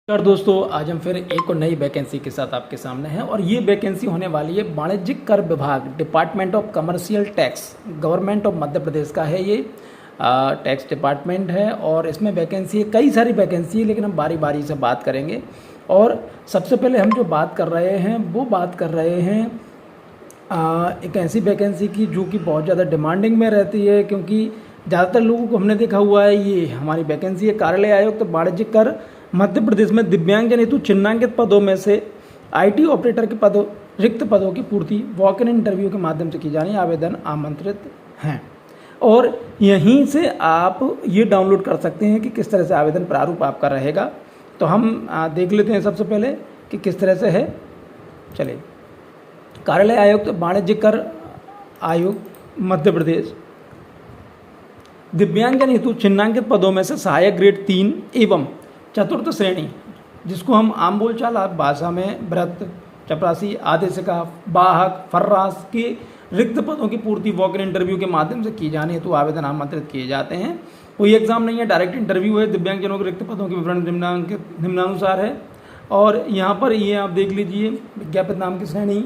नमस्कार दोस्तों, आज हम फिर एक और नई वैकेंसी के साथ आपके सामने हैं और ये वैकेंसी होने वाली है वाणिज्यिक कर विभाग, department of commercial tax, government of Madhya Pradesh का है ये टैक्स डिपार्टमेंट है। और इसमें वैकेंसी है, कई सारी वैकेंसी है, लेकिन हम बारी बारी से बात करेंगे। और सबसे पहले हम जो बात कर रहे हैं वो बात कर रहे हैं एक ऐसी वैकेंसी की जो कि बहुत ज़्यादा डिमांडिंग में रहती है, क्योंकि ज़्यादातर लोगों को हमने देखा हुआ है। ये हमारी वैकेंसी है कार्यालय आयुक्त वाणिज्यिक कर मध्य प्रदेश में दिव्यांगजन हेतु चिन्हांकित पदों में से आईटी ऑपरेटर के पदों रिक्त पदों की पूर्ति वॉक इन इंटरव्यू के माध्यम से की जानी, आवेदन आमंत्रित हैं। और यहीं से आप ये डाउनलोड कर सकते हैं कि किस तरह से आवेदन प्रारूप आपका रहेगा। तो हम देख लेते हैं सबसे पहले कि किस तरह से है। चलिए, कार्यालय आयुक्त वाणिज्यिक कर आयुक्त मध्य प्रदेश, दिव्यांगजन हेतु चिन्हांकित पदों में से सहायक ग्रेड 3 एवं चतुर्थ श्रेणी, जिसको हम आम बोलचाल भाषा में भ्रत, चपरासी, आदेशिका, वाहक, फर्रास के रिक्त पदों की पूर्ति वॉक इन इंटरव्यू के माध्यम से की जाने हेतु आवेदन आमंत्रित किए जाते हैं। कोई एग्जाम नहीं है, डायरेक्ट इंटरव्यू है। दिव्यांगजनों के रिक्त पदों के विवरण निम्नानुसार है। और यहाँ पर ये आप देख लीजिए, विज्ञापित नाम की श्रेणी,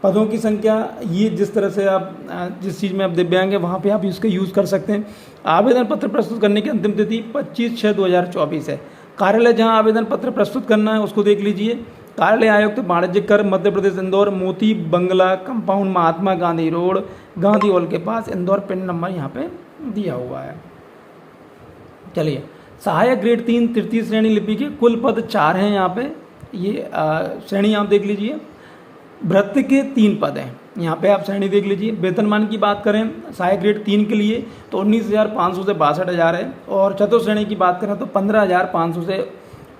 पदों की संख्या, ये जिस तरह से आप जिस चीज़ में आप दिव्यांग हैं वहाँ पे आप इसका यूज़ कर सकते हैं। आवेदन पत्र प्रस्तुत करने की अंतिम तिथि 25/6/2024 है। कार्यालय जहां आवेदन पत्र प्रस्तुत करना है उसको देख लीजिए, कार्यालय आयुक्त वाणिज्यिक कर मध्य प्रदेश, इंदौर, मोती बंगला compound, Mahatma Gandhi road, Gandhi hall के पास, इंदौर। पिन नंबर यहाँ पे दिया हुआ है। चलिए, सहायक ग्रेड 3 तृतीय श्रेणी लिपि के कुल पद 4 हैं। यहाँ पे ये श्रेणी आप देख लीजिए। भृत्य के 3 पद हैं, यहाँ पे आप श्रेणी देख लीजिए। वेतनमान की बात करें सहायक ग्रेड 3 के लिए तो 19,500 से 62,000 है। और चतुर्थ श्रेणी की बात करें तो 15,500 से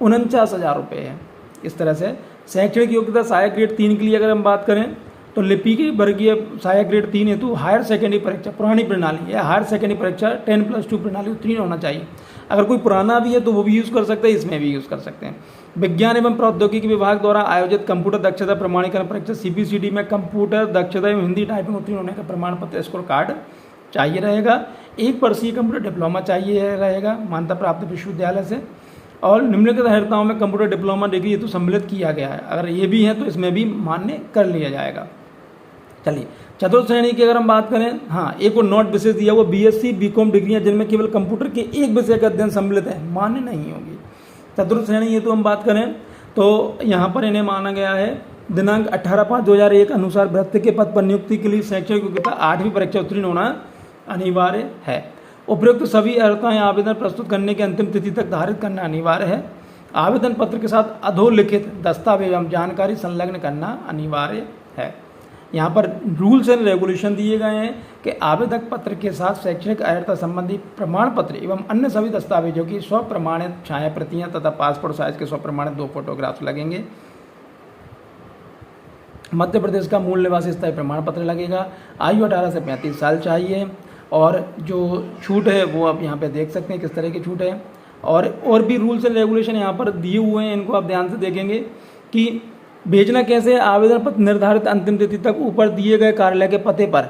49,000 रुपये है। इस तरह से शैक्षणिक योग्यता सहायक ग्रेड 3 के लिए अगर हम बात करें तो लिपि की वर्गीय सहायक ग्रेड 3 हेतु हायर सेकेंडरी परीक्षा, पुरानी प्रणाली है, हायर सेकेंडरी परीक्षा 10+2 प्रणाली उत्तीर्ण होना चाहिए। अगर कोई पुराना भी है तो वो भी यूज़ कर सकते हैं, इसमें भी यूज़ कर सकते हैं। विज्ञान एवं प्रौद्योगिकी विभाग द्वारा आयोजित कंप्यूटर दक्षता प्रमाणीकरण परीक्षा CPCD में कंप्यूटर दक्षता एवं हिंदी टाइपिंग उत्तीर्ण होने का प्रमाण पत्र, स्कोर कार्ड चाहिए रहेगा। 1 वर्षीय कंप्यूटर डिप्लोमा चाहिए रहेगा मान्यता प्राप्त विश्वविद्यालय से। और निम्नलिखित अर्हताओं में कंप्यूटर डिप्लोमा डिग्री हेतु सम्मिलित किया गया है। अगर ये भी है तो इसमें भी मान्य कर लिया जाएगा। चलिए, चतुर्थ श्रेणी की अगर हम बात करें, हाँ, एक और नोट विशेष दिया हुआ BSc BCom डिग्रियां जिनमें केवल कंप्यूटर के एक विषय का अध्ययन सम्मिलित है, मान्य नहीं होगी। चतुर्थ श्रेणी ये तो हम बात करें तो यहाँ पर इन्हें माना गया है दिनांक 18/5/2001 अनुसार भृत्य के पद पर नियुक्ति के लिए शैक्षणिक योग्यता 8वीं परीक्षा उत्तीर्ण होना अनिवार्य है। उपयुक्त सभी अर्हताएं आवेदन प्रस्तुत करने की अंतिम तिथि तक धारित करना अनिवार्य है। आवेदन पत्र के साथ अधोलिखित दस्तावेज एवं जानकारी संलग्न करना अनिवार्य है। यहाँ पर रूल्स एंड रेगुलेशन दिए गए हैं कि आवेदक पत्र के साथ शैक्षणिक अर्हता संबंधी प्रमाण पत्र एवं अन्य सभी दस्तावेजों की स्वप्रमाणित छाया प्रतियां तथा पासपोर्ट साइज के स्वप्रमाणित 2 फोटोग्राफ्स लगेंगे। मध्य प्रदेश का मूल निवासी स्थायी प्रमाण पत्र लगेगा। आयु 18 से 35 साल चाहिए। और जो छूट है वो आप यहाँ पे देख सकते हैं किस तरह की छूट है। और भी रूल्स एंड रेगुलेशन यहाँ पर दिए हुए हैं, इनको आप ध्यान से देखेंगे कि भेजना कैसे। आवेदन पत्र निर्धारित अंतिम तिथि तक ऊपर दिए गए कार्यालय के पते पर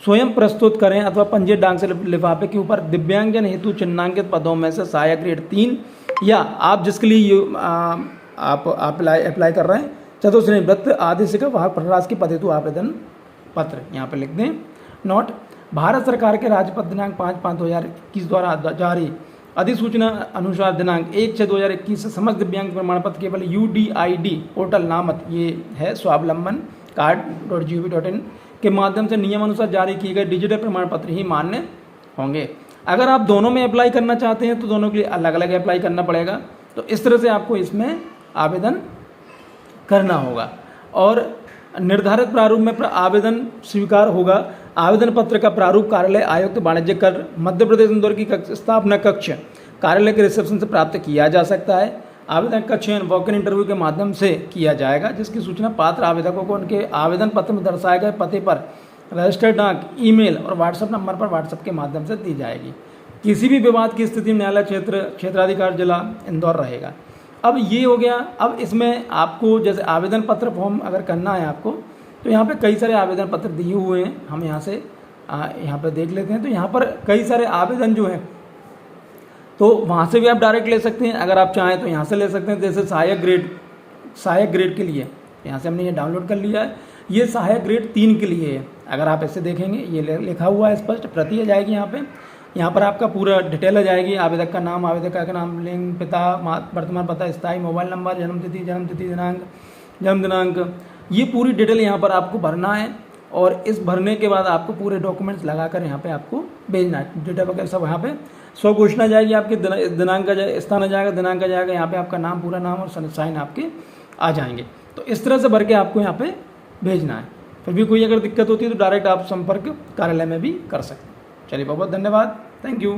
स्वयं प्रस्तुत करें अथवा पंजीय डाक से लिफाफे के ऊपर दिव्यांगजन हेतु चिन्हांकित पदों में से सहायक ग्रेड 3 या आप जिसके लिए आप अप्लाई कर रहे हैं चतुर्थ श्रेणी वृत्त, आदेशिका, वाहक, फर्रास के पद हेतु आवेदन पत्र यहाँ पर लिख दें। नोट, भारत सरकार के राज्यपत्र दिनांक 5/5/2021 द्वारा जारी अधिसूचना अनुसार दिनांक 1/6/2021 से समस्त दिव्यांग प्रमाण पत्र केवल UDID पोर्टल नामक ये है स्वावलंबन कार्ड.gov.in के माध्यम से नियमानुसार जारी किए गए डिजिटल प्रमाण पत्र ही मान्य होंगे। अगर आप दोनों में अप्लाई करना चाहते हैं तो दोनों के लिए अलग अलग अप्लाई करना पड़ेगा। तो इस तरह से आपको इसमें आवेदन करना होगा और निर्धारित प्रारूप में आवेदन स्वीकार होगा। आवेदन पत्र का प्रारूप कार्यालय आयुक्त वाणिज्यिक कर मध्य प्रदेश, इंदौर की स्थापना कक्ष कार्यालय के रिसेप्शन से प्राप्त किया जा सकता है। आवेदन का चयन वॉक इन इंटरव्यू के माध्यम से किया जाएगा, जिसकी सूचना पात्र आवेदकों को उनके आवेदन पत्र में दर्शाए गए पते पर रजिस्टर्ड डाक, ईमेल और व्हाट्सएप नंबर पर व्हाट्सएप के माध्यम से दी जाएगी। किसी भी विवाद की स्थिति में न्यायालय क्षेत्राधिकार जिला इंदौर रहेगा। अब ये हो गया। अब इसमें आपको जैसे आवेदन पत्र फॉर्म अगर करना है आपको तो यहाँ पे कई सारे आवेदन पत्र दिए हुए हैं। हम यहाँ से यहाँ पर देख लेते हैं। तो यहाँ पर कई सारे आवेदन जो हैं तो वहाँ से भी आप डायरेक्ट ले सकते हैं, अगर आप चाहें तो यहाँ से ले सकते हैं। जैसे सहायक ग्रेड के लिए यहाँ से हमने ये डाउनलोड कर लिया है, ये सहायक ग्रेड 3 के लिए है। अगर आप ऐसे देखेंगे ये लिखा हुआ है स्पष्ट, प्रति आ जाएगी यहाँ पर आपका पूरा डिटेल आ जाएगी, आवेदक का नाम, आवेदक का नाम, लिंग, पिता, वर्तमान पता, स्थायी मोबाइल नंबर, जन्मतिथि, जन्म दिनांक, ये पूरी डिटेल यहाँ पर आपको भरना है। और इस भरने के बाद आपको पूरे डॉक्यूमेंट्स लगाकर यहाँ पे आपको भेजना है। डेटा वगैरह सब यहाँ पे स्वघोषणा जाएगी, आपके दिनांक का स्थान आ जाएगा, दिनांक आ जाएगा, यहाँ पे आपका नाम, पूरा नाम और साइन आपके आ जाएंगे। तो इस तरह से भर के आपको यहाँ पे भेजना है। फिर भी कोई अगर दिक्कत होती है तो डायरेक्ट आप संपर्क कार्यालय में भी कर सकते हैं। चलिए बहुत बहुत धन्यवाद, थैंक यू।